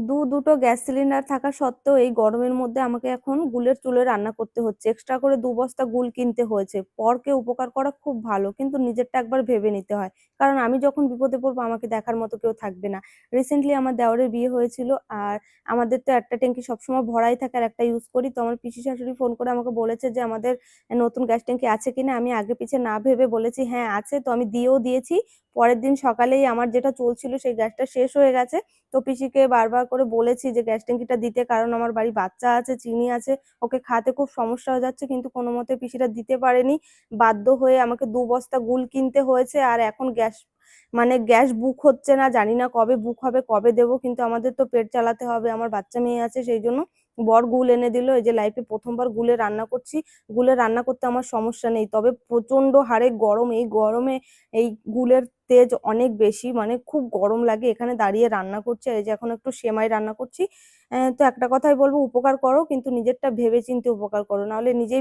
দুটো gas cylinder থাকা সত্ত্বেও এই গরমের মধ্যে আমাকে এখন গুলের চুলে রান্না করতে হচ্ছে। এক্সট্রা করে ২ বস্তা গুল কিনতে হয়েছে। পরকে উপকার করা খুব ভালো, কিন্তু নিজেরটা একবার ভেবে নিতে হয়। কারণ আমি যখন বিপদে পড়বো আমাকে দেখার মতো কেউ থাকবে না। রিসেন্টলি আমার দেওরের বিয়ে হয়েছিল। আর আমাদের তো একটা ট্যাঙ্কি সবসময় ভরাই থাকে আর একটা ইউজ করি। তো আমার পিসি শাশুড়ি ফোন করে আমাকে বলেছে যে আমাদের নতুন গ্যাস ট্যাঙ্কি আছে কিনা? আমি আগে পিছে না ভেবে বলেছি হ্যাঁ আছে। তো আমি দিয়েও দিয়েছি। পরের দিন সকালেই আমার যেটা চলছিল সেই গ্যাসটা শেষ হয়ে গেছে। তো পিসিকে বারবার করে বলেছি যে গ্যাস ট্যাঙ্কিটা দিতে, কারণ আমার বাড়ি বাচ্চা আছে, চিনি আছে, ওকে খাওয়াতে খুব সমস্যা হয়ে যাচ্ছে, কিন্তু কোনো মতে পিসিটা দিতে পারেনি। বাধ্য হয়ে আমাকে ২ বস্তা গুল কিনতে হয়েছে। আর এখন গ্যাস বুক হচ্ছে না, জানি না কবে বুক হবে, কবে দেবো, কিন্তু আমাদের তো পেট চালাতে হবে, আমার বাচ্চা মেয়ে আছে, সেই জন্য বর গুল এনে দিল। এই যে লাইফে প্রথমবার গুলে রান্না করছি। গুলে রান্না করতে আমার সমস্যা নেই, তবে প্রচন্ড হারে গরম। এই গরমে এই গুলের তেজ অনেক বেশি, মানে খুব গরম লাগে। এখানে দাঁড়িয়ে রান্না করছি, আর এই যে এখন একটু সেমাই রান্না করছি। তো একটা কথাই বলবো, উপকার করো কিন্তু নিজেরটা ভেবে চিন্তে উপকার করো, নাহলে নিজেই